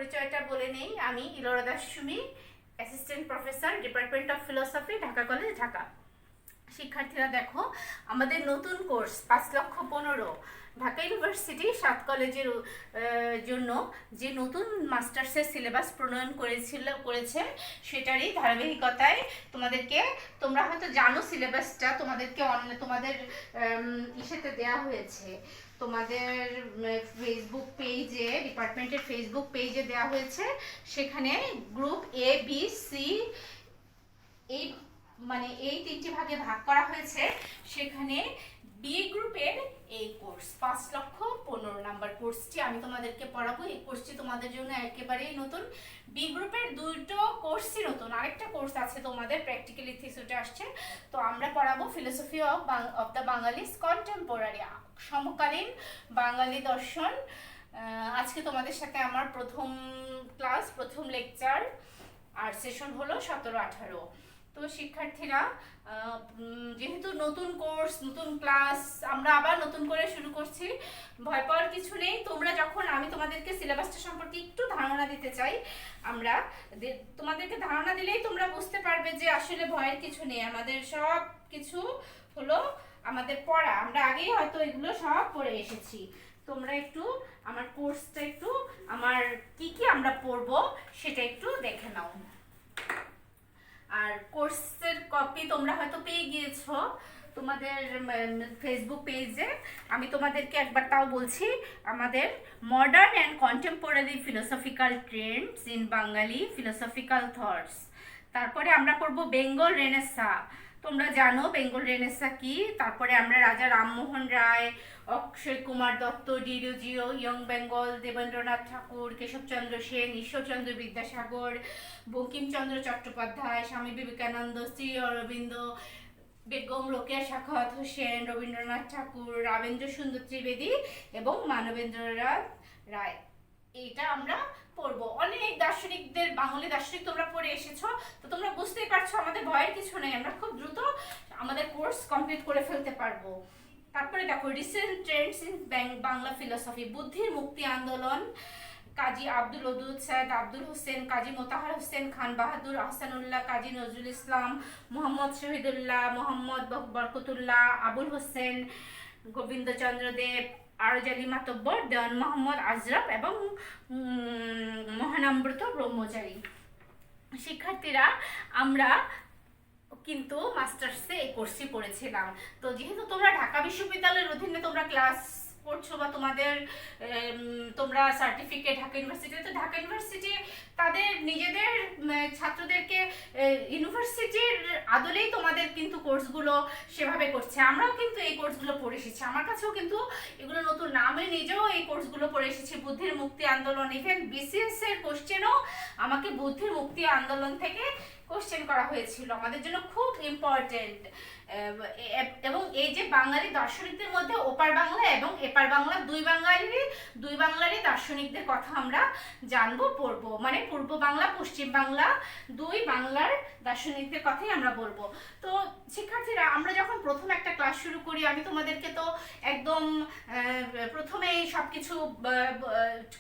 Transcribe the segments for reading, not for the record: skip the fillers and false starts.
পরিচয়টা বলে নেই। আমি Ilora Das Sumi, assistant professor, department of philosophy, Dhaka College, Dhaka. শিক্ষার্থীরা দেখো, আমাদের নতুন কোর্স 5,15,000 ঢাকা ইউনিভার্সিটি 7 কলেজের জন্য যে নতুন মাস্টার্সের সিলেবাস প্রণয়ন করেছে সেটারই ধারাবাহিকতায় তোমরা হয়তো জানো সিলেবাসটা তোমাদের ইসেতে দেওয়া হয়েছে, তোমাদের ফেসবুক পেজে, ডিপার্টমেন্টের ফেসবুক পেজে দেওয়া হয়েছে। সেখানে গ্রুপ এ, বি, সি এই 3টি ভাগে ভাগ করা হয়েছে। সেখানে বি গ্রুপের এই কোর্স 5,15,000 নাম্বার কোর্সটি আমি তোমাদেরকে পড়াবো। এই কোর্সটি তোমাদের জন্য একেবারেই নতুন। বি গ্রুপের দুটো কোর্সই নতুন, আরেকটা কোর্স আছে তোমাদের প্র্যাকটিক্যাল ইথিক্স, ওটা আসছে। তো আমরা পড়াবো ফিলোসফি অফ দ্য বাঙালিস কন্টেম্পোরারি, সমকালীন বাঙালি দর্শন। আজকে তোমাদের সাথে আমার প্রথম ক্লাস, প্রথম লেকচার, আর সেশন হলো 17-18। তো শিক্ষার্থীরা, যেহেতু নতুন কোর্স, নতুন ক্লাস, আমরা আবার নতুন করে শুরু করছি, ভয় পাওয়ার কিছু নেই। আমি তোমাদেরকে সিলেবাসটা সম্পর্কে একটু ধারণা দিতে চাই। তোমাদেরকে ধারণা দিলেই তোমরা বুঝতে পারবে যে আসলে ভয়ের কিছু নেই। আমাদের সব কিছু হলো আমাদের পড়া, আমরা আগেই হয়তো এগুলো সব পড়ে এসেছি। তোমরা একটু আমার কোর্সটা, একটু আমার কি আমরা পড়বো সেটা একটু দেখে নাও। আর কোর্সের কপি তোমরা হয়তো পেয়ে গিয়েছো তোমাদের ফেসবুক পেজে। আমি তোমাদেরকে একবার তাও বলছি, আমাদের modern and contemporary philosophical trends in Bengali philosophical thoughts. তারপরে আমরা পড়বো বেঙ্গল রেনেসা। তোমরা জানো বেঙ্গল রেনেসা কি। তারপরে আমরা রাজা রামমোহন রায়, অক্ষয় কুমার দত্ত, ডিরোজিও, ইয়ং বেঙ্গল, দেবেন্দ্রনাথ ঠাকুর, কেশবচন্দ্র সেন, ঈশ্বরচন্দ্র বিদ্যাসাগর, বঙ্কিমচন্দ্র চট্টোপাধ্যায়, স্বামী বিবেকানন্দ, শ্রী অরবিন্দ, বেগম রোকেয়া সাখাওয়াত হোসেন, রবীন্দ্রনাথ ঠাকুর, রাবেন্দ্র সুন্দর ত্রিবেদী এবং মানবেন্দ্রনাথ রায়। এইটা আমরা পড়বো। অনেক দার্শনিকদের, বাঙালি দার্শনিক তোমরা পড়ে এসেছো, তো তোমরা বুঝতেই পারছো আমাদের ভয়ের কিছু নেই, আমরা খুব দ্রুত আমাদের কোর্স কমপ্লিট করে ফেলতে পারবো। তারপরে দেখো, recent Trends in Bangla philosophy, বুদ্ধির মুক্তি আন্দোলন, কাজী আব্দুল ওদুদ, সৈয়দ আব্দুল হোসেন, কাজী মোতাহার হোসেন, খান বাহাদুর, আহসানুল্লাহ, কাজী নজরুল ইসলাম, মোহাম্মদ শহীদুল্লাহ, মোহাম্মদ বরকতুল্লাহ, আবুল হোসেন, গোবিন্দচন্দ্র দেব, আরজালি মাতব্বর, দেওয়ান মোহাম্মদ আজরফ এবং মহানামৃত ব্রহ্মচারী। শিক্ষার্থীরা, আমরা কিন্তু মাস্টার্সে এই কোর্সটি পড়েছিলাম। তো যেহেতু তোমরা ঢাকা বিশ্ববিদ্যালয়ের অধীনে তোমরা ক্লাস করছো বা তোমরা সার্টিফিকেট ঢাকা ইউনিভার্সিটি, তো ঢাকা ইউনিভার্সিটি তাদের নিজেদের ছাত্রদেরকে ইউনিভার্সিটির আদলেই তোমাদের কিন্তু কোর্সগুলো সেভাবে করছে। আমরাও কিন্তু এই কোর্সগুলো পড়ে এসেছি, আমার কাছেও কিন্তু এগুলো নতুন না, আমি নিজেও এই কোর্সগুলো পড়ে এসেছি। বুদ্ধির মুক্তি আন্দোলন, ইভেন বিসিএস এর কোশ্চেনও আমাকে বুদ্ধির মুক্তি আন্দোলন থেকে কোশ্চেন করা হয়েছিল, আমাদের জন্য খুব ইম্পর্টেন্ট। এবং এই যে বাঙালি দার্শনিকদের মধ্যে ওপার বাংলা এবং এপার বাংলা, দুই বাংলারই দার্শনিকদের কথা আমরা জানবো, পড়বো। মানে পূর্ব বাংলা, পশ্চিম বাংলা, দুই বাংলার দার্শনিকদের কথাই আমরা বলবো। তো শিক্ষার্থীরা, আমরা যখন প্রথম একটা ক্লাস শুরু করি, আমি তোমাদেরকে তো একদম প্রথমেই সবকিছু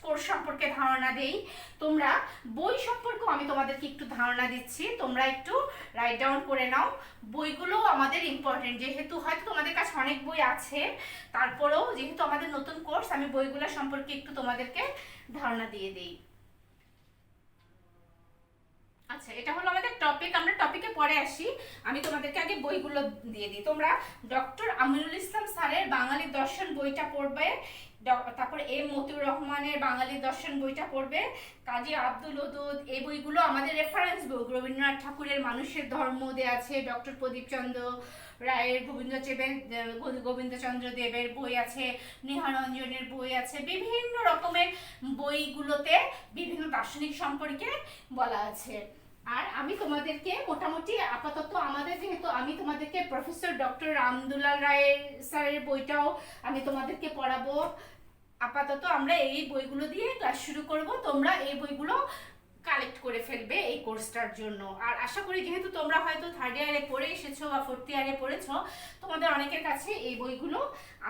কোর্স সম্পর্কে ধারণা দেই। তোমরা বই সম্পর্কেও আমি তোমাদেরকে একটু ধারণা দিচ্ছি, তোমরা একটু রাইট ডাউন করে নাও। বইগুলো আমাদের ইম্পর্টেন্ট, যেহেতু হয়তো তোমাদের কাছে অনেক বই আছে, তারপরেও যেহেতু আমাদের নতুন কোর্স, আমি বইগুলো সম্পর্কে একটু তোমাদেরকে ধারণা দিয়ে দিই। আচ্ছা, এটা হলো আমাদের টপিক, আমরা টপিকে পরে আসি। আমি তোমাদেরকে আগে বইগুলো দিয়ে দিই। তোমরা ডক্টর আমিনুল ইসলাম স্যারের বাঙালি দর্শন বইটা পড়বে, তারপরে এম মতিউর রহমানের বাঙালি দর্শন বইটা পড়বে, কাজী আব্দুল ওদুদ, এই বইগুলো আমাদের রেফারেন্স বই। রবীন্দ্রনাথ ঠাকুরের মানুষের ধর্ম দেয়া আছে, ডক্টর প্রদীপচন্দ্র রায়ের গোবিন্দচন্দ্র দেবের বই আছে, নিহারঞ্জনের বই আছে, বিভিন্ন রকমের বইগুলোতে বিভিন্ন দার্শনিক সম্পর্কে বলা আছে। আর আমি তোমাদেরকে মোটামুটি আপাতত যেহেতু আমি তোমাদেরকে প্রফেসর ডক্টর রামদুলাল রায় স্যারের বইটাও আমি তোমাদেরকে পড়াবো। আপাতত আমরা এই বইগুলো দিয়ে ক্লাস শুরু করব, তোমরা এই বইগুলো কালেক্ট করে ফেলবে এই কোর্সটার জন্য। আর আশা করি যেহেতু তোমরা হয়তো 3rd ইয়ারে পড়ে এসেছো বা 4th ইয়ারে পড়েছো, তোমাদের অনেকের কাছে এই বইগুলো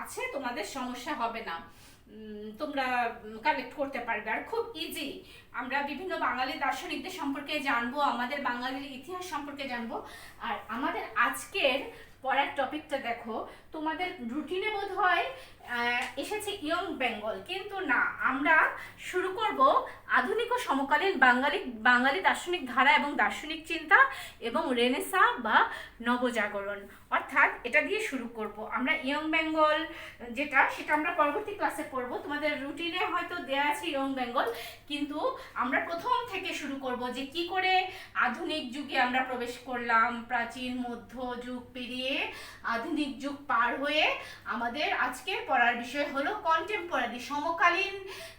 আছে, তোমাদের সমস্যা হবে না। তোমরা কালেক্ট করতে পারবে, আর খুব ইজি। আমরা বিভিন্ন বাঙালি দার্শনিকদের সম্পর্কে জানবো, আমাদের বাঙালির ইতিহাস সম্পর্কে জানবো। আর আমাদের আজকের পড়ার টপিকটা দেখো, তোমাদের রুটিনে বোধ হয় এসেছে ইয়ং বেঙ্গল, কিন্তু না, আমরা শুরু করব আধুনিক ও সমকালীন বাঙালি দার্শনিক ধারা এবং দার্শনিক চিন্তা এবং রেনেসাঁ বা নবজাগরণ, অর্থাৎ এটা দিয়ে শুরু করব আমরা। ইয়ং বেঙ্গল সেটা আমরা পরবর্তী ক্লাসে পড়বো। তোমাদের রুটিনে হয়তো দেয়া আছে ইয়ং বেঙ্গল, কিন্তু আমরা প্রথম থেকে শুরু করব যে কি করে আধুনিক যুগে আমরা প্রবেশ করলাম, প্রাচীন মধ্যযুগ পেরিয়ে আধুনিক যুগ পার হয়ে আমাদের আজকের পড়ার বিষয় হলো কন্টেম্পোরারি, সমকালীন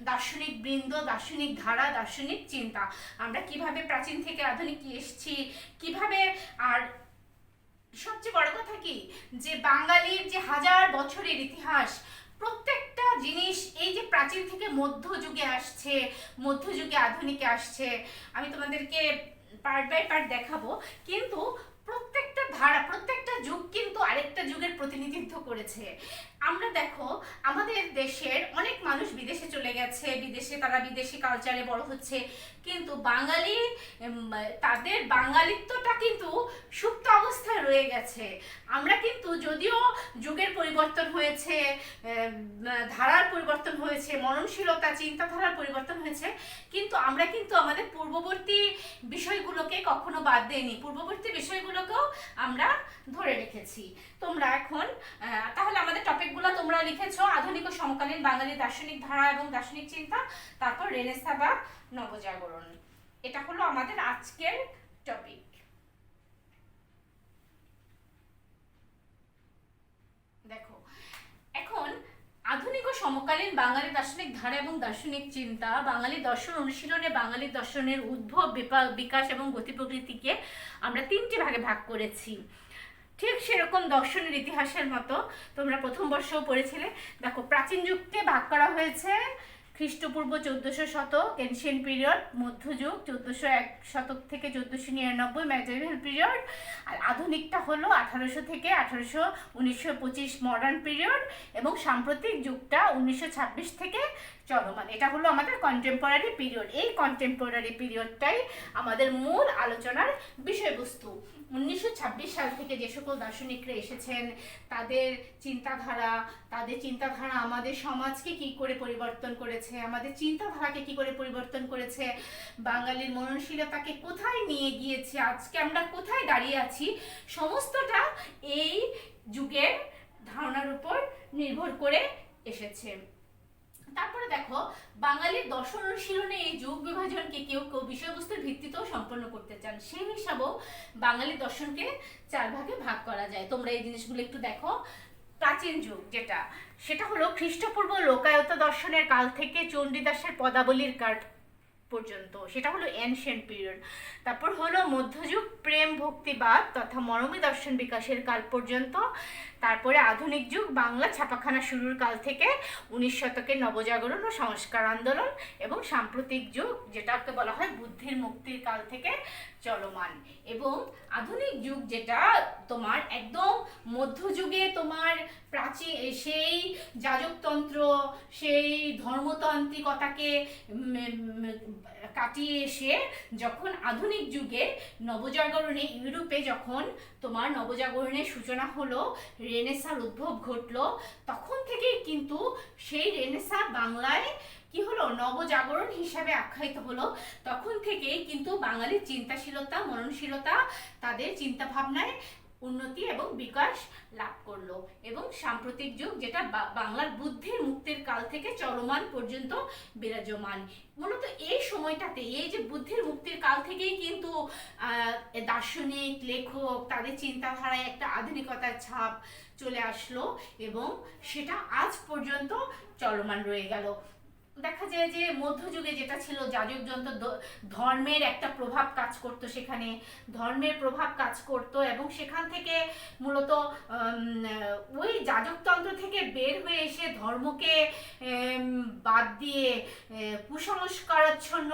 দার্শনিক বৃন্দ, দার্শনিক ধারা, দার্শনিক চিন্তা। আমরা কিভাবে প্রাচীন থেকে আধুনিক এসেছি, কিভাবে, আর সবচেয়ে বড় কথা কি যে বাঙালির যে হাজার বছরের ইতিহাস, প্রত্যেকটা জিনিস এই যে প্রাচীন থেকে মধ্যযুগে আসছে, মধ্যযুগে আধুনিকে আসছে, আমি তোমাদেরকে পার্ট বাই পার্ট দেখাবো। কিন্তু প্রত্যেকটা ধারা, প্রত্যেকটা যুগ কিন্তু আরেকটা যুগের প্রতিনিধিত্ব করেছে। আমরা দেখো, আমাদের দেশের অনেক মানুষ বিদেশে চলে গেছে, তারা বিদেশি কালচারে বড় হচ্ছে, কিন্তু বাঙালি তাদের বাঙালিত্বটা কিন্তু সুপ্ত অবস্থায় রয়ে গেছে। আমরা কিন্তু যদিও যুগের পরিবর্তন হয়েছে, ধারার পরিবর্তন হয়েছে, মননশীলতা চিন্তাধারার পরিবর্তন হয়েছে, কিন্তু আমরা কিন্তু আমাদের পূর্ববর্তী বিষয়গুলোকে কখনো বাদ দেইনি, পূর্ববর্তী বিষয়গুলোকেও আমরা ধরে রেখেছি। তোমরা এখন তাহলে আমাদের টপিকগুলো তোমরা লিখেছো, আধুনিক ও সমকালীন বাঙালি দার্শনিক ধারা এবং দার্শনিক চিন্তা, তারপর রেনেসাঁ বা নবজাগরণ। এটা হলো আমাদের আজকের টপিক। দেখো, এখন আধুনিক ও সমকালীন বাঙালি দার্শনিক ধারা এবং দার্শনিক চিন্তা, বাঙালি দর্শন অনুশীলনে বাঙালি দর্শনের উদ্ভব, বিকাশ এবং গতি প্রকৃতিকে আমরা তিনটি ভাগে ভাগ করেছি। ঠিক সেরকম দর্শনের ইতিহাসের মতো তোমরা প্রথম বর্ষও পড়েছিলে। দেখো, প্রাচীন যুগকে ভাগ করা হয়েছে খ্রিস্টপূর্ব 1400 শতক এনশিয়েন্ট পিরিয়ড, মধ্যযুগ 1401 শতক থেকে 1499 মেডিভেল পিরিয়ড, আর আধুনিকটা হলো 1800 থেকে 1925 মডার্ন পিরিয়ড, এবং সাম্প্রতিক যুগটা 1926 থেকে চলমান। এটা হলো আমাদের কন্টেম্পোরারি পিরিয়ড। এই কন্টেম্পোরারি পিরিয়ডটাই আমাদের মূল আলোচনার বিষয়বস্তু। 1926 সাল থেকে যে সকল দার্শনিকরা এসেছেন, তাদের চিন্তাধারা আমাদের সমাজকে কি করে পরিবর্তন করেছে, আমাদের চিন্তাধারাকে কি করে পরিবর্তন করেছে, বাঙালির মননশীলতাকে কোথায় নিয়ে গিয়েছে, আজকে আমরা কোথায় দাঁড়িয়ে আছি, সমস্তটা এই যুগের ধারণার উপর নির্ভর করে এসেছে। তারপরে দেখো, বাঙালির দর্শন অনুশীলনে এই যুগ বিভাজনকে কেউ কেউ বিষয়বস্তুর ভিত্তিতেও সম্পন্ন করতে চান। সেই হিসাবেও বাঙালি দর্শনকে 4 ভাগে ভাগ করা যায়। তোমরা এই জিনিসগুলো একটু দেখো। প্রাচীন যুগ সেটা হলো খ্রিস্টপূর্ব লোকায়ত দর্শনের কাল থেকে চণ্ডীদাসের পদাবলীর কাল পর্যন্ত, সেটা হলো এনশিয়েন্ট পিরিয়ড। তারপর হলো মধ্যযুগ প্রেম ভক্তিবাদ তথা মরমী দর্শন বিকাশের কাল পর্যন্ত। তারপরে আধুনিক যুগ বাংলা ছাপাখানা শুরুর কাল থেকে 19 শতকের নবজাগরণ ও সংস্কার আন্দোলন, এবং সাম্প্রতিক যুগ যেটাকে বলা হয় বুদ্ধির মুক্তির কাল থেকে চলমান। এবং আধুনিক যুগ যেটা তোমার একদম মধ্যযুগে তোমার প্রাচীন সেই যাজকতন্ত্র, সেই ধর্মতান্ত্রিকতাকে কাটিয়ে এসে যখন আধুনিক যুগে নবজাগরণে ইউরোপে যখন তোমার নবজাগরণের সূচনা হলো, রেনেসাঁর উদ্ভব ঘটলো, তখন থেকেই কিন্তু সেই রেনেসাঁ বাংলায় কি হলো, নবজাগরণ হিসাবে আখ্যায়িত হলো। তখন থেকেই কিন্তু বাঙালির চিন্তাশীলতা, মননশীলতা, তাদের চিন্তা ভাবনায় উন্নতি এবং বিকাশ লাভ করলো। এবং সাম্প্রতিক যুগ যেটা বাংলার বুদ্ধির মুক্তির কাল থেকে চলমান পর্যন্ত বিরাজমান। মূলত এই সময়টাতে, এই যে বুদ্ধির মুক্তির কাল থেকেই কিন্তু দার্শনিক লেখক তাদের চিন্তাধারায় একটা আধুনিকতার ছাপ চলে আসলো, এবং সেটা আজ পর্যন্ত চলমান রয়ে গেল। দেখা যায় যে মধ্যযুগে যেটা ছিল যাজকযন্ত্র, ধর্মের একটা প্রভাব কাজ করতো, সেখানে ধর্মের প্রভাব কাজ করতো, এবং সেখান থেকে মূলত ওই যাজকতন্ত্র থেকে বের হয়ে এসে ধর্মকে বাদ দিয়ে কুসংস্কারাচ্ছন্ন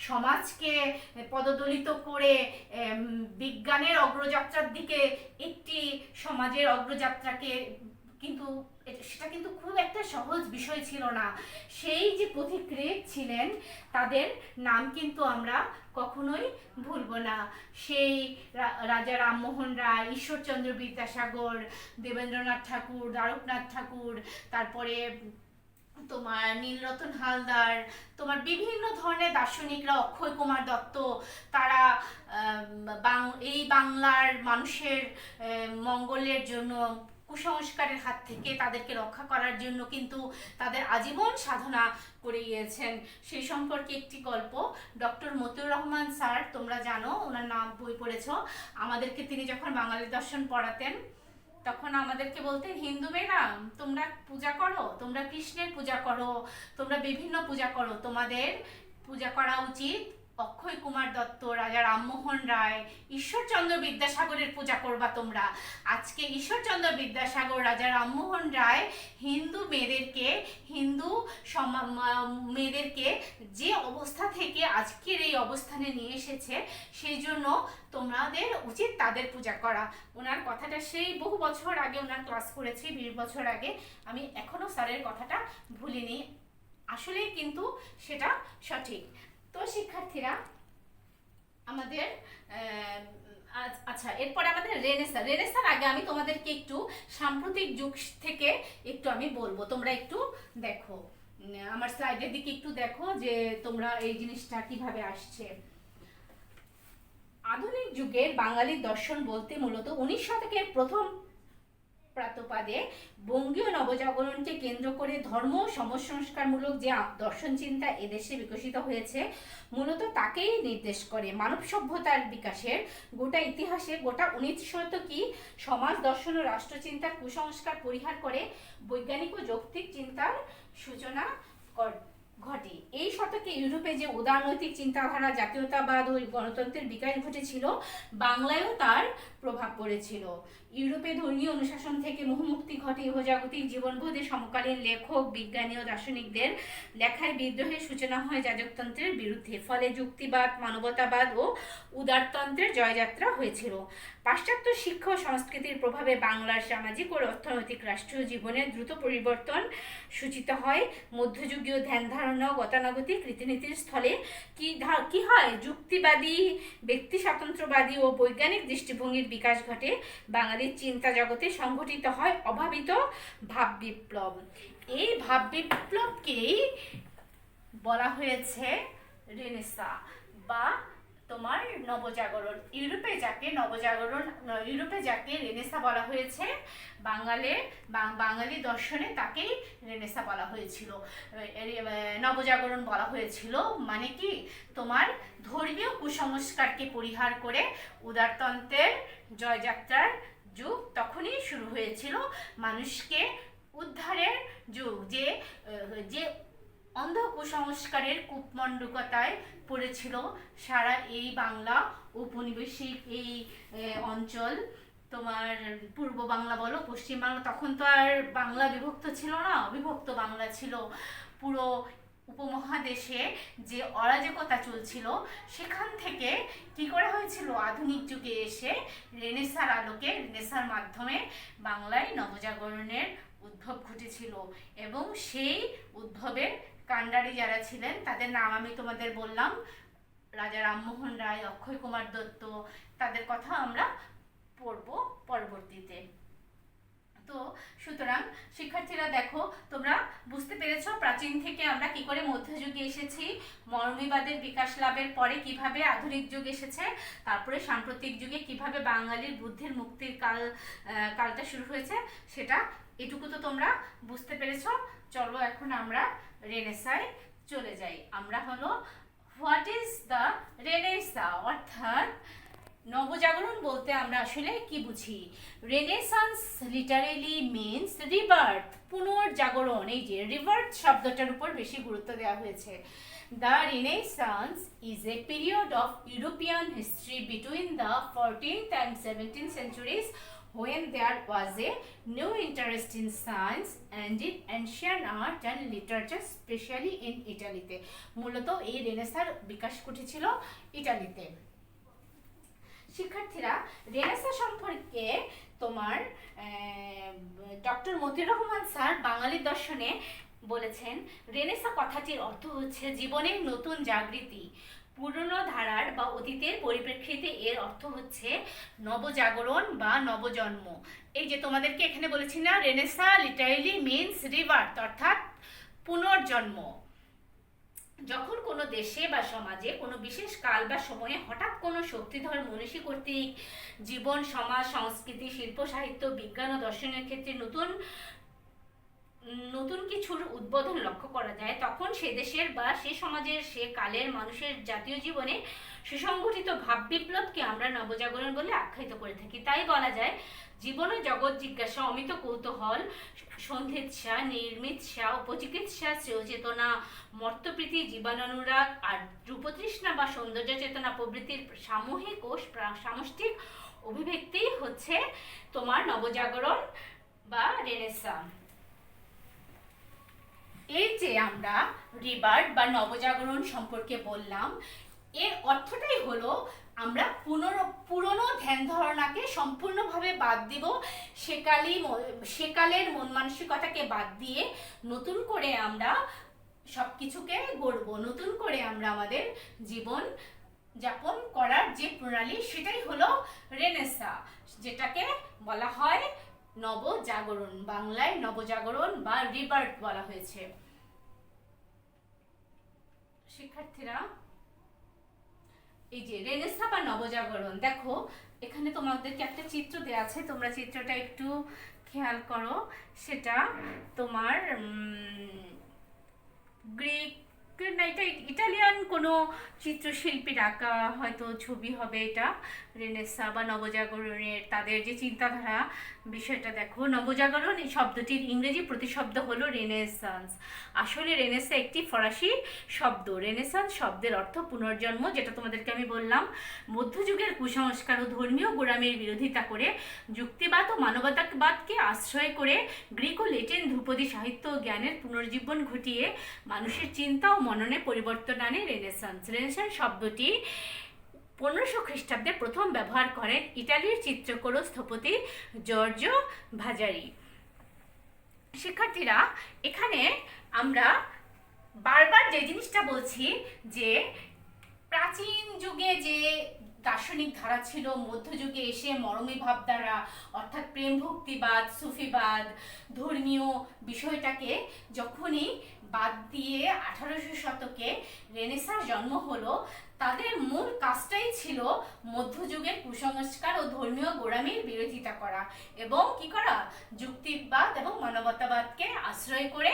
সমাজকে পদদলিত করে বিজ্ঞানের অগ্রযাত্রার দিকে একটি সমাজের অগ্রযাত্রাকে কিন্তু সেটা কিন্তু খুব একটা সহজ বিষয় ছিল না। সেই যে পথিকৃৎ ছিলেন তাদের নাম কিন্তু আমরা কখনোই ভুলবো না। সেই রাজা রামমোহন রায়, ঈশ্বরচন্দ্র বিদ্যাসাগর, দেবেন্দ্রনাথ ঠাকুর, দ্বারকনাথ ঠাকুর, তারপরে তোমার নীলরতন হালদার, তোমার বিভিন্ন ধরনের দার্শনিকরা, অক্ষয় কুমার দত্ত, তারা এই বাংলার মানুষের মঙ্গলের জন্য, কুসংস্কারের হাত থেকে তাদেরকে রক্ষা করার জন্য কিন্তু তাদের আজীবন সাধনা করে গিয়েছেন। সেই সম্পর্কে একটি গল্প, ডক্টর মতিউর রহমান স্যার, তোমরা জানো, ওনার নাম বই পড়েছ, আমাদেরকে তিনি যখন বাঙালি দর্শন পড়াতেন তখন আমাদেরকে বলতেন, হিন্দু মেয়েরা তোমরা পূজা করো, তোমরা কৃষ্ণের পূজা করো, তোমরা বিভিন্ন পূজা করো, তোমাদের পূজা করা উচিত অক্ষয় কুমার দত্ত, রাজা রামমোহন রায়, ঈশ্বরচন্দ্র বিদ্যাসাগরের পূজা করবা তোমরা। আজকে ঈশ্বরচন্দ্র বিদ্যাসাগর, রাজা রামমোহন রায় হিন্দু মেয়েদেরকে যে অবস্থা থেকে আজকের এই অবস্থানে নিয়ে এসেছে, সেই জন্য তোমাদের উচিত তাদের পূজা করা। ওনার কথাটা সেই বহু বছর আগে ওনার ক্লাস করেছি, 20 বছর আগে, আমি এখনো স্যারের কথাটা ভুলিনি, আসলেই কিন্তু সেটা সঠিক। তো শিক্ষার্থীরা, আমাদের আচ্ছা, এরপরে আমাদের রেনেসার আগে আমি তোমাদেরকে একটু সাম্প্রতিক যুগ থেকে একটু আমি বলবো, তোমরা একটু দেখো, আমার স্লাইডের দিকে একটু দেখো যে তোমরা এই জিনিসটা কিভাবে আসছে। আধুনিক যুগের বাঙালি দর্শন বলতে মূলত 19 শতকের প্রথম প্রাতপাদে বঙ্গীয় নবজাগরণকে কেন্দ্র করে ধর্ম সংস্কারমূলক যে দর্শন চিন্তা এদেশে বিকশিত হয়েছে, মূলত তাকেই নির্দেশ করে। মানব সভ্যতার বিকাশের গোটা ইতিহাসে গোটা 19 শতকই সমাজ দর্শন ও রাষ্ট্রচিন্তার কুসংস্কার পরিহার করে বৈজ্ঞানিক ও যৌক্তিক চিন্তার সূচনা ঘটে। এই শতকে ইউরোপে যে উদারনৈতিক চিন্তাধারা, জাতীয়তাবাদ ও গণতন্ত্রের বিকাশ ঘটেছিল, বাংলায়ও তার প্রভাব পড়েছিল। ইউরোপে ধর্মীয় অনুশাসন থেকে মোহমুক্তি ঘটে ইহজাগতিক জীবনবোধে সমকালীন লেখক, বিজ্ঞানী ও দার্শনিকদের লেখায় বিদ্রোহের সূচনা হয় যাজকতন্ত্রের বিরুদ্ধে। ফলে যুক্তিবাদ, মানবতাবাদ ও উদারতন্ত্রের জয়যাত্রা হয়েছিল। পাশ্চাত্য শিক্ষা ও সংস্কৃতির প্রভাবে বাংলার সামাজিক ও অর্থনৈতিক রাষ্ট্রীয় জীবনের দ্রুত পরিবর্তন সূচিত হয়। মধ্যযুগীয় ধ্যান ধারণা ও গতানুগতিক রীতিনীতির স্থলে কি হয়, যুক্তিবাদী, ব্যক্তি স্বাতন্ত্র্যবাদী ও বৈজ্ঞানিক দৃষ্টিভঙ্গির বিকাশ ঘটে। বাঙালির চিন্তা জগতে সংঘটিত হয় অভাবিত ভাব বিপ্লব। এই ভাব বিপ্লবকেই বলা হয়েছে রেনেসা বা তোমার নবজাগরণ। ইউরোপে যাকে রেনেসা বলা হয়েছে, বাঙালি দর্শনে তাকেই রেনেসা বলা হয়েছিল, নবজাগরণ বলা হয়েছিল। মানে কি, তোমার ধর্মীয় কুসংস্কারকে পরিহার করে উদারতন্ত্রের জয়যাত্রার যুগ তখনই শুরু হয়েছিল, মানুষকে উদ্ধারের যুগ। যে অন্ধ কুসংস্কারের কূপমণ্ডকতায় পড়েছিল সারা এই বাংলা উপনিবেশিক এই অঞ্চল, তোমার পূর্ব বাংলা বলো, পশ্চিম বাংলা, তখন তো আর বাংলা বিভক্ত ছিল না, অবিভক্ত বাংলা ছিল। পুরো উপমহাদেশে যে অরাজকতা চলছিল, সেখান থেকে কি করা হয়েছিল, আধুনিক যুগে এসে রেনেসার মাধ্যমে বাংলায় নবজাগরণের উদ্ভব ঘটেছিল। এবং সেই উদ্ভবের কাণ্ডারি যারা ছিলেন তাদের নাম আমি তোমাদের বললাম, রাজা রামমোহন রায়, অক্ষয় কুমার দত্ত, তাদের কথা আমরা পড়ব পরবর্তীতে। তো সুতরাং শিক্ষার্থীরা দেখো, তোমরা বুঝতে পেরেছো প্রাচীন থেকে আমরা কি করে মধ্যযুগে এসেছি, মরমীবাদের বিকাশ লাভের পরে কিভাবে আধুনিক যুগ এসেছে, তারপরে সাম্প্রতিক যুগে কিভাবে বাঙালির বুদ্ধির মুক্তির কালটা শুরু হয়েছে, সেটা এটুকু তো তোমরা বুঝতে পেরেছো। চলো এখন আমরা রেনেসায় চলে যাই। আমরা হলো হোয়াট ইজ দ্য রেনেসা, অর্থাৎ নবজাগরণ বলতে আমরা আসলে কি বুঝি। রেনেসান্স লিটারেলি মিনস রিবার্থ, পুনর্জাগরণ। এই যে রিবার্থ শব্দটার উপর বেশি গুরুত্ব দেওয়া হয়েছে। The Renaissance is a period of European history between the 14th and 17th centuries when there was a new interest in science and in ancient art and literature, especially in Italy. মূলত এই রেনেসার বিকাশ ঘটেছিল ইটালিতে। শিক্ষার্থীরা, Renaissance সম্পর্কে তোমার doctor Motiur Rahman sir বাঙালি দর্শনে বলেছেন, Renaissance কথাটির অর্থ হচ্ছে জীবনের নতুন জাগৃতি। পুরনো ধারার বা অতীতের পরিপ্রেক্ষিতে এর অর্থ হচ্ছে নবজাগরণ বা নবজন্ম। এই যে তোমাদেরকে এখানে বলেছি না, রেনেসা লিটারেলি মিনস রিবার্থ, অর্থাৎ পুনর্জন্ম। যখন কোনো দেশে বা সমাজে কোনো বিশেষ কাল বা সময়ে হঠাৎ কোনো শক্তিধর মনীষী কর্তৃক জীবন, সমাজ, সংস্কৃতি, শিল্প, সাহিত্য, বিজ্ঞান ও দর্শনের ক্ষেত্রে নতুন নতুন কিছুর উদ্বোধন লক্ষ্য করা যায়, তখন সে দেশের বা সে সমাজের, সে কালের মানুষের জাতীয় জীবনে সুসংগঠিত ভাব বিপ্লবকে আমরা নবজাগরণ বলে আখ্যায়িত করে থাকি। তাই বলা যায়, জীবন ও জগৎ জিজ্ঞাসা, অমিত কৌতূহল, সন্ধিৎসা, নির্মিৎসা, উপচিকিৎসা, শ্রেয় চেতনা, মর্তপ্রীতি, জীবনানুরাগ আর রূপতৃষ্ণা বা সৌন্দর্য চেতনা প্রভৃতির সামূহিক ও সামষ্টিক অভিব্যক্তি হচ্ছে তোমার নবজাগরণ বা রেনেসা। এই যে আমরা রিবার্থ বা নবজাগরণ সম্পর্কে বললাম, এর অর্থটাই হলো আমরা পুরনো ধ্যান ধারণাকে সম্পূর্ণভাবে বাদ দিব, সেকালের মন মানসিকতাকে বাদ দিয়ে নতুন করে আমরা সবকিছুকে গড়ব, নতুন করে আমরা আমাদের জীবন যাপন করার যে প্রণালী, সেটাই হলো রেনেসা, যেটাকে বলা হয় নবজাগরণ। বাংলায় নবজাগরণ বা রিবার্থ বলা হয়েছে। শিক্ষার্থীরা, এই যে রেনেসা বা নবজাগরণ, দেখো এখানে তোমাদেরকে একটা চিত্র দেওয়া আছে, তোমরা চিত্রটা একটু খেয়াল করো। সেটা তোমার গ্রিক না, এটা ইটালিয়ান কোনো চিত্রশিল্পীর আঁকা হয়তো ছবি হবে এটা। রেনেসা বা নবজাগরণের তাদের যে চিন্তাধারা, বিষয়টা দেখো। নবজাগরণ এই শব্দটির ইংরেজি প্রতিশব্দ হলো রেনেসান্স। আসলে রেনেসা একটি ফরাসি শব্দ। রেনেসান্স শব্দের অর্থ পুনর্জন্ম, যেটা তোমাদেরকে আমি বললাম। মধ্যযুগের কুসংস্কার ও ধর্মীয় গোড়ামির বিরোধিতা করে যুক্তিবাদ ও মানবতাবাদকে আশ্রয় করে গ্রিক ও লেটিন ধ্রুপদী সাহিত্য ও জ্ঞানের পুনর্জীবন ঘটিয়ে মানুষের চিন্তা ও মননে পরিবর্তন আনে রেনেসান্স। রেনেসান্স শব্দটি 1500 খ্রিস্টাব্দে প্রথম ব্যবহার করেন ইটালির চিত্রকর স্থপতি জর্জো ভাজারি। শিক্ষার্থীরা, এখানে আমরা বারবার যে জিনিসটা বলছি, যে প্রাচীন যুগে যে দার্শনিক ধারা ছিল, মধ্যযুগে এসে মরমী ভাবধারা, অর্থাৎ প্রেম ভক্তিবাদ, সুফিবাদ, ধর্মীয় বিষয়টাকে যখনই বাদ দিয়ে 1800 শতকে রেনেসার জন্ম হলো, তাদের মূল কাজটাই ছিল মধ্যযুগের কুসংস্কার ও ধর্মীয় গোড়ামির বিরোধিতা করা এবং কি করা, যুক্তিবাদ এবং মানবতাবাদকে আশ্রয় করে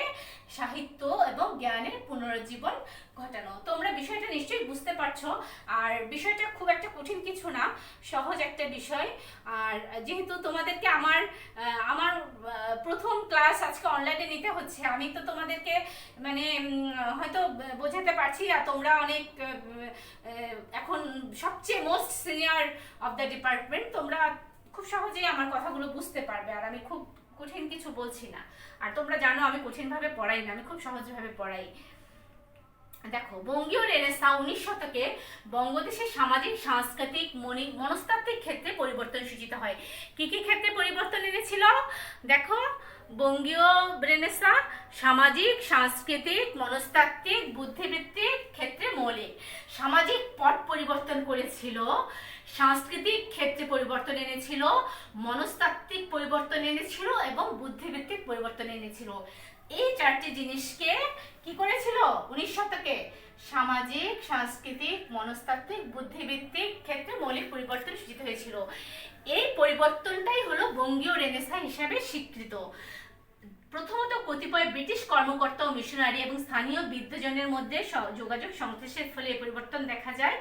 সাহিত্য এবং জ্ঞানের পুনরুজ্জীবন ঘটানো। তোমরা বিষয়টা নিশ্চয়ই বুঝতে পারছো। আর বিষয়টা খুব একটা কঠিন কিছু না, সহজ একটা বিষয়। আর যেহেতু তোমাদেরকে আমার প্রথম ক্লাস আজকে অনলাইনে নিতে হচ্ছে, আমি তো তোমাদেরকে মানে হয়তো বোঝাতে পারছি, আর তোমরা অনেক এখন সবচেয়ে most senior of the department, তোমরা খুব সহজেই আমার কথাগুলো বুঝতে পারবে। আর আমি খুব কঠিন কিছু বলছি না। আর তোমরা জানো আমি কঠিনভাবে পড়াই না, আমি খুব সহজভাবে পড়াই। দেখো, বঙ্গীয় রেনেসাঁ 19 শতকে বঙ্গদেশের সামাজিক, সাংস্কৃতিক, মনস্তাত্ত্বিক ক্ষেত্রে পরিবর্তন সূচিত হয়। কি কি ক্ষেত্রে পরিবর্তন এনেছিল? দেখো, বঙ্গীয় রেনেসাঁ সামাজিক, সাংস্কৃতিক, মনস্তাত্ত্বিক, বুদ্ধিবৃত্তিক ক্ষেত্রে মৌলিক। সামাজিক পট পরিবর্তন করেছিল, সাংস্কৃতিক ক্ষেত্রে পরিবর্তন এনেছিল, মনস্তাত্ত্বিক পরিবর্তন এনেছিল এবং বুদ্ধিবৃত্তিক পরিবর্তন এনেছিল। এই চারটি জিনিসকে কি করেছিল 19 শতকে? সামাজিক, সাংস্কৃতিক, মনস্তাত্ত্বিক, বুদ্ধিবৃত্তিক ক্ষেত্রে মৌলিক পরিবর্তন সূচিত হয়েছিল। এই পরিবর্তনটাই হলো বঙ্গীয় রেনেসাঁ হিসাবে স্বীকৃত। প্রথমত কতিপয় ব্রিটিশ কর্মকর্তা ও মিশনারি এবং স্থানীয় বিদ্বজনের মধ্যে যোগাযোগ সংশ্লেষের ফলে পরিবর্তন দেখা যায়।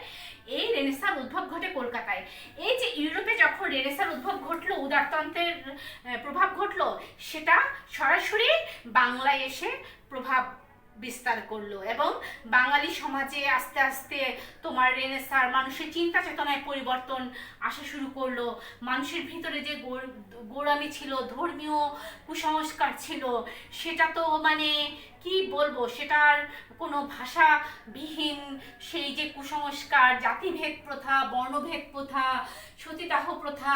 এই রেনেসাঁর উদ্ভব ঘটে কলকাতায়। এই যে ইউরোপে যখন রেনেসাঁর উদ্ভব ঘটলো, উদারতন্ত্রের প্রভাব ঘটলো, সেটা সরাসরি বাংলায় এসে প্রভাব বিস্তার করলো এবং বাঙালি সমাজে আস্তে আস্তে তোমার রেনেসাঁর মানুষের চিন্তা চেতনায় পরিবর্তন আসা শুরু করলো। মানুষের ভিতরে যে গোড়ামি ছিল, ধর্মীয় কুসংস্কার ছিল, সেটা তো মানে কি বলবো, সেটার কোনো ভাষাবিহীন সেই যে কুসংস্কার, জাতিভেদ প্রথা, বর্ণভেদ প্রথা, সতীদাহ প্রথা,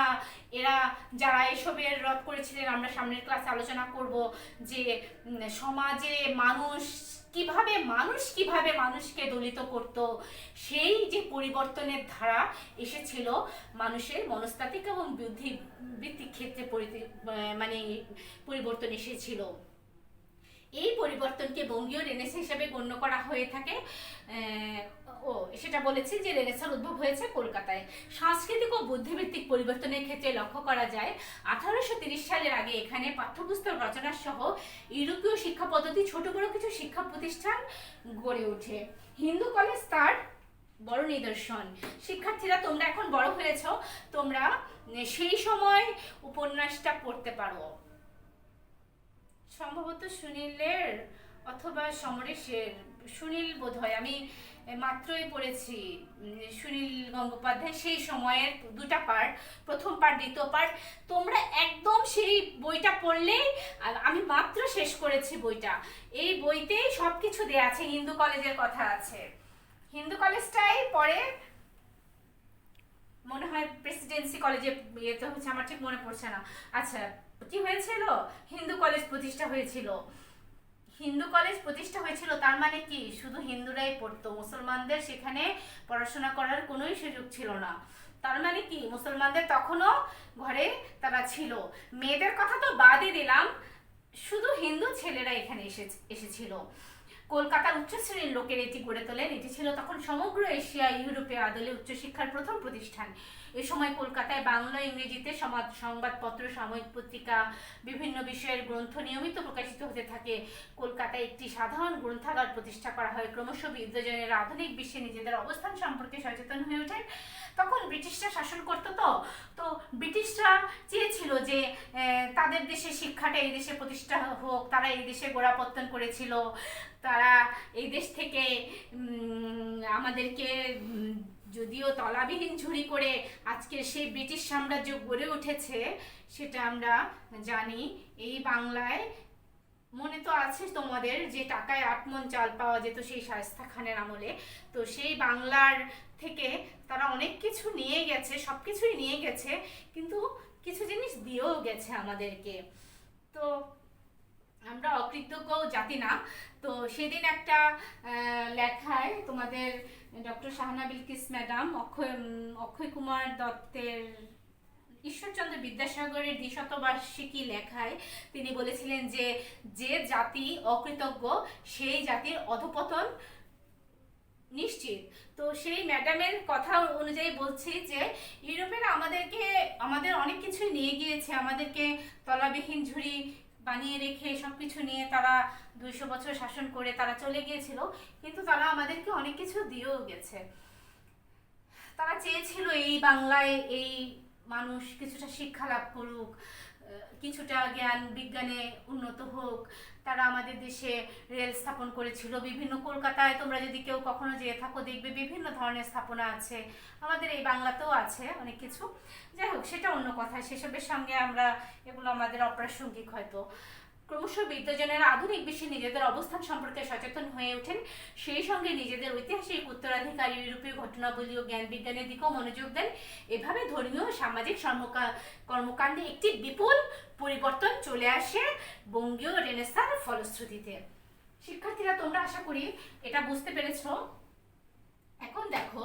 এরা যারা এসবের রদ করেছিলেন, আমরা সামনের ক্লাসে আলোচনা করব যে সমাজে কিভাবে মানুষকে দলিত করত, সেই যে পরিবর্তনের ধারা এসেছিল মানুষের মনস্তাত্ত্বিক এবং বুদ্ধিবৃত্তিক ক্ষেত্রে মানে পরিবর্তন এসেছিল। এই পরিবর্তনকে বঙ্গীয় রেনেসাঁ হিসেবে গণ্য করা হয়ে থাকে। সেটা বলেছি যে রেনেসাঁর উদ্ভব হয়েছে কলকাতায়। সাংস্কৃতিক ও বুদ্ধিবৃত্তিক পরিবর্তনের ক্ষেত্রে লক্ষ্য করা যায় 1830 সালের আগে এখানে পাঠ্যপুস্তক রচনা সহ ইউরোপীয় শিক্ষা পদ্ধতি, ছোট বড় কিছু শিক্ষা প্রতিষ্ঠান গড়ে ওঠে। হিন্দু কলেজ তার বড় নিদর্শন। শিক্ষার্থীরা, তোমরা এখন বড় হয়েছ, তোমরা সেই সময় উপন্যাসটা পড়তে পারো, সম্ভবত সুনীলের অথবা সমরেশের, সুনীল বোধহয়, আমি মাত্রই পড়েছি সুনীল গঙ্গোপাধ্যায় সেই সময়ের দুটা পার্ট, প্রথম পার্ট দ্বিতীয় পার্ট। তোমরা একদম সেই বইটা পড়লেই, আমি মাত্র শেষ করেছি বইটা, এই বইতেই সব কিছু দেয়া আছে, হিন্দু কলেজের কথা আছে। হিন্দু কলেজটাই পরে মনে হয় প্রেসিডেন্সি কলেজে ইয়েতে হচ্ছে, আমার ঠিক মনে পড়ছে না। আচ্ছা, কি হয়েছিল, হিন্দু কলেজ প্রতিষ্ঠা হয়েছিল। হিন্দু কলেজ প্রতিষ্ঠা হয়েছিল তার মানে কি শুধু হিন্দুরাই পড়তো, মুসলমানদের সেখানে পড়াশোনা করার কোনোই সুযোগ ছিল না। তার মানে কি মুসলমানদের তখনও ঘরে তারা ছিল। মেয়েদের কথা তো বাদই দিলাম, শুধু হিন্দু ছেলেরা এখানে এসেছিল। কলকাতার উচ্চ শ্রেণীর লোকের এটি গড়ে তোলেন। এটি ছিল তখন সমগ্র এশিয়া ইউরোপে আদলে উচ্চশিক্ষার প্রথম প্রতিষ্ঠান। এ সময় কলকাতায় বাংলা ইংরেজিতে সংবাদপত্র, সাময়িক পত্রিকা, বিভিন্ন বিষয়ের গ্রন্থ নিয়মিত প্রকাশিত হতে থাকে। কলকাতায় একটি সাধারণ গ্রন্থাগার প্রতিষ্ঠা করা হয়। ক্রমশ বিদ্বজনেরা আধুনিক বিশ্বে নিজেদের অবস্থান সম্পর্কে সচেতন হয়ে ওঠেন। তখন ব্রিটিশরা শাসন করতো, তো ব্রিটিশরা চেয়েছিল যে তাদের দেশে শিক্ষাটা এই দেশে প্রতিষ্ঠা হোক। তারা এই দেশে গোড়াপত্তন করেছিল, তারা এই দেশ থেকে আমাদেরকে যদিও তলাবিহীন ঝুড়ি করে আজকে সেই ব্রিটিশ সাম্রাজ্য গড়ে উঠেছে, সেটা আমরা জানি। এই বাংলায় মনে তো আছে তোমাদের যে টাকায় 8 মণ চাল পাওয়া যেত সেই শায়েস্তা খানের আমলে, তো সেই বাংলার থেকে তারা অনেক কিছু নিয়ে গেছে, সব কিছুই নিয়ে গেছে, কিন্তু কিছু জিনিস দিয়েও গেছে আমাদেরকে। তো আমরা অকৃতজ্ঞ জাতি না। তো সেদিন একটা লেখায় তোমাদের ডক্টর শাহানা বিলকিস ম্যাডাম অক্ষয় কুমার দত্তের ঈশ্বরচন্দ্র বিদ্যাসাগরের দ্বিশতবার্ষিকী লেখায় তিনি বলেছিলেন যে যে জাতি অকৃতজ্ঞ সেই জাতির অধঃপতন নিশ্চিত। তো সেই ম্যাডামের কথা অনুযায়ী বলছি যে ইউরোপের আমাদের অনেক কিছু নিয়ে গিয়েছে, আমাদেরকে তলাবিহীন ঝুড়ি বানিয়ে রেখে সবকিছু নিয়ে তারা 200 বছর শাসন করে তারা চলে গিয়েছিল, কিন্তু তারা আমাদেরকে অনেক কিছু দিয়েও গেছে। তারা চেয়েছিল এই বাংলায় এই মানুষ কিছুটা শিক্ষা লাভ করুক, কিছুটা জ্ঞান বিজ্ঞানে উন্নত হোক। তারা আমাদের দেশে রেল স্থাপন করেছিল বিভিন্ন, কলকাতায় তোমরা যদি কেউ কখনো যেয়ে থাকো দেখবে বিভিন্ন ধরনের স্থাপনা আছে, আমাদের এই বাংলাতেও আছে অনেক কিছু। যাই হোক, সেটা অন্য কথা, সেসবের সঙ্গে আমরা এগুলো আমাদের অপ্রাসঙ্গিক হয়তো। ক্রমশ বিদ্বজনেরা আধুনিক বিশ্বে নিজেদের অবস্থান সম্পর্কে সচেতন হয়ে ওঠেন, সেই সঙ্গে নিজেদের ঐতিহাসিক উত্তরাধিকার ইউরোপীয় ঘটনাবলী ও জ্ঞান বিজ্ঞানের দিকেও মনোযোগ দেন। এভাবে ধর্মীয় ও সামাজিক কর্মকাণ্ডে একটি বিপুল পরিবর্তন চলে আসে বঙ্গীয় রেনেসাঁর ফলশ্রুতিতে। শিক্ষার্থীরা, তোমরা আশা করি এটা বুঝতে পেরেছ। এখন দেখো,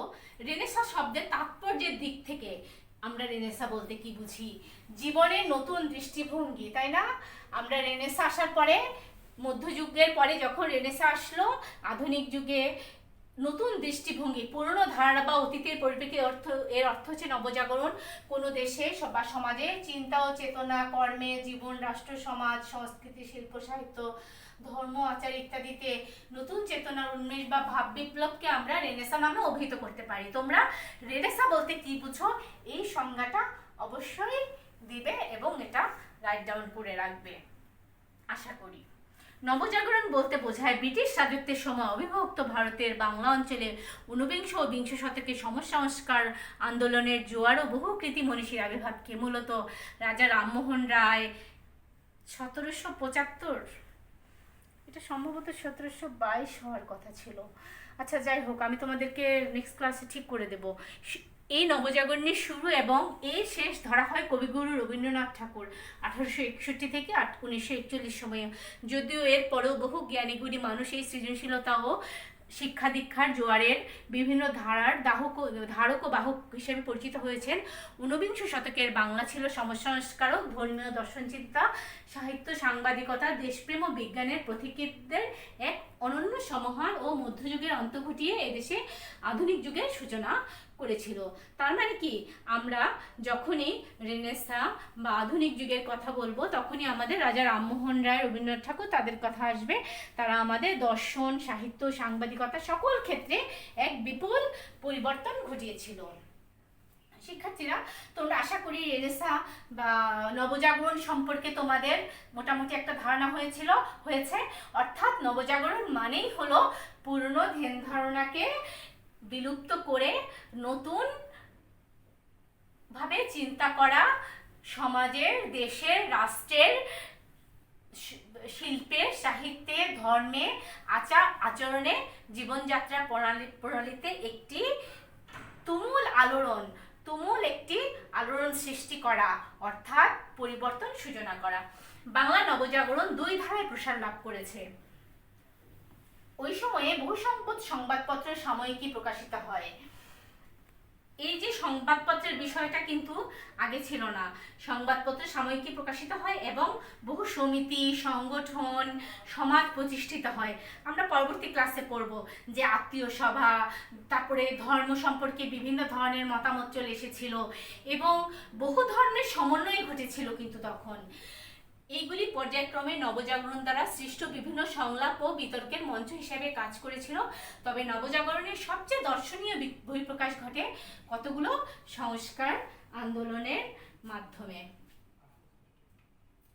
রেনেসাঁ শব্দের তাৎপর্যের দিক থেকে আমরা রেনেসাঁ বলতে কি বুঝি? জীবনের নতুন দৃষ্টিভঙ্গি, তাই না? আমরা রেনেসাঁ আসার পরে, মধ্যযুগের পরে যখন রেনেসাঁ আসলো, আধুনিক যুগে নতুন দৃষ্টিভঙ্গি, পুরনো ধারণা বা অতীতের পরিপ্রেক্ষিতে এর অর্থ হচ্ছে নবজাগরণ। কোনো দেশে বা সমাজে চিন্তা ও চেতনা, কর্মে, জীবন, রাষ্ট্র, সমাজ, সংস্কৃতি, শিল্প, সাহিত্য, ধর্ম, আচার ইত্যাদিতে নতুন চেতনার উন্মেষ বা ভাব বিপ্লবকে আমরা রেনেসাঁ নামে অভিহিত করতে পারি। তোমরা রেনেসাঁ বলতে কি বুঝো এই সংজ্ঞাটা অবশ্যই দিবে এবং এটা রাইট ডাউন করে রাখবে আশা করি। নবজাগরণ বলতে বোঝায় ব্রিটিশ রাজত্বের সময় অবিভক্ত ভারতের বাংলা অঞ্চলে ঊনবিংশ ও বিংশ শতকে সংস্কার আন্দোলনের জোয়ার ও বহু কৃতি মনীষীর আবির্ভাবকে। মূলত রাজা রামমোহন রায় 1775 এটা সম্ভবত 1722 হওয়ার কথা ছিল। আচ্ছা যাই হোক, আমি তোমাদেরকে নেক্সট ক্লাসে ঠিক করে দেব। এই নবজাগরণের শুরু এবং এর শেষ ধরা হয় কবিগুরু রবীন্দ্রনাথ ঠাকুর 1861 থেকে 1941 সময়ে। যদিও এর পরেও বহু জ্ঞানীগুণী মানুষ এই সৃজনশীলতা ও শিক্ষা দীক্ষার জোয়ারের বিভিন্ন ধারার ধারক ও বাহক হিসেবে পরিচিত হয়েছেন। ঊনবিংশ শতকের বাংলা ছিল সমাজসংস্কারক, ধর্মীয় দর্শন চিন্তা, সাহিত্য, সাংবাদিকতা, দেশপ্রেম ও বিজ্ঞানের পথিকদের এক অনন্য সমাহার ও মধ্যযুগের অন্ত ঘটিয়ে এদেশে আধুনিক যুগের সূচনা করেছিল। তার মানে কি, আমরা যখনই রেনেসাঁ বা আধুনিক যুগের কথা বলবো তখনই আমাদের রাজা রামমোহন রায়, রবীন্দ্রনাথ ঠাকুর তাদের কথা আসবে। তারা আমাদের দর্শন, সাহিত্য, সাংবাদিকতা সকল ক্ষেত্রে এক বিপুল পরিবর্তন ঘটিয়েছিল। শিক্ষার্থীরা, তোমরা আশা করি রেনেসাঁ বা নবজাগরণ সম্পর্কে তোমাদের মোটামুটি একটা ধারণা হয়েছে। অর্থাৎ নবজাগরণ মানেই হলো পুরনো ধ্যান ধারণাকে বিলুপ্ত করে নতুন ভাবে চিন্তা করা, সমাজের, দেশের, রাষ্ট্রের, শিল্পে, সাহিত্যে, ধর্মে, আচরণে, জীবনযাত্রা প্রণালীতে একটি তুমুল আলোড়ন সৃষ্টি করা, অর্থাৎ পরিবর্তন সূচনা করা। বাংলা নবজাগরণ দুই ধারায় প্রসার লাভ করেছে। ওই সময়ে বহু সংবাদপত্র, সাময়িকী প্রকাশিত হয়। এই যে সংবাদপত্রের বিষয়টা কিন্তু আগে ছিল না। সংবাদপত্র, সাময়িকী প্রকাশিত হয় এবং বহু সমিতি, সংগঠন, সমাজ প্রতিষ্ঠিত হয়। আমরা পরবর্তী ক্লাসে পড়ব যে আত্মীয় সভা, তারপরে ধর্ম সম্পর্কে বিভিন্ন ধরনের মতামত চলে এসেছিল এবং বহু ধর্মের সমন্বয় ঘটেছিল কিন্তু তখন। এইগুলি পর্যায়ক্রমে নবজাগরণ দ্বারা সৃষ্ট বিভিন্ন সংলাপ ও বিতর্কের মঞ্চ হিসেবে কাজ করেছিল। তবে নবজাগরণের সবচেয়ে দর্শনীয় বহিঃপ্রকাশ ঘটে কতগুলো সংস্কার আন্দোলনের মাধ্যমে।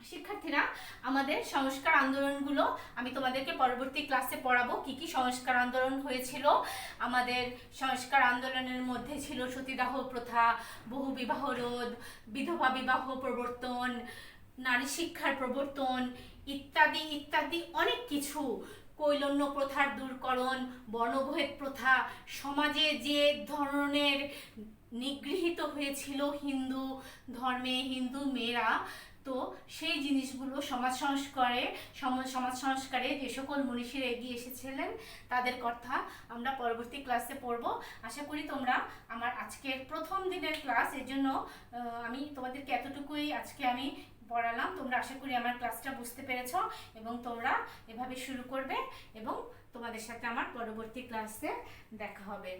শিক্ষার্থীরা, আমাদের সংস্কার আন্দোলনগুলো আমি তোমাদেরকে পরবর্তী ক্লাসে পড়াবো। কি কি সংস্কার আন্দোলন হয়েছিল। আমাদের সংস্কার আন্দোলনের মধ্যে ছিল সতীদাহ প্রথা, বহু বিবাহ রোধ, বিধবা বিবাহ প্রবর্তন, নারী শিক্ষার প্রবর্তন ইত্যাদি ইত্যাদি অনেক কিছু। কৈলন্য প্রথার দূরকরণ, বর্ণভেদ প্রথা, সমাজে যে ধরনের নিগৃহীত হয়েছিল হিন্দু ধর্মে হিন্দু মেয়েরা, তো সেই জিনিসগুলো সমাজ সংস্কারে যে সকল মনীষীরা এগিয়ে এসেছিলেন তাদের কথা আমরা পরবর্তী ক্লাসে পড়ব। আশা করি তোমরা আমার আজকের প্রথম দিনের ক্লাস, এর জন্য আমি তোমাদেরকে এতটুকুই আজকে আমি পড়ালাম। তোমরা আশা করি আমার ক্লাসটা বুঝতে পেরেছো এবং তোমরা এভাবে শুরু করবে এবং তোমাদের সাথে আমার পরবর্তী ক্লাসে দেখা হবে।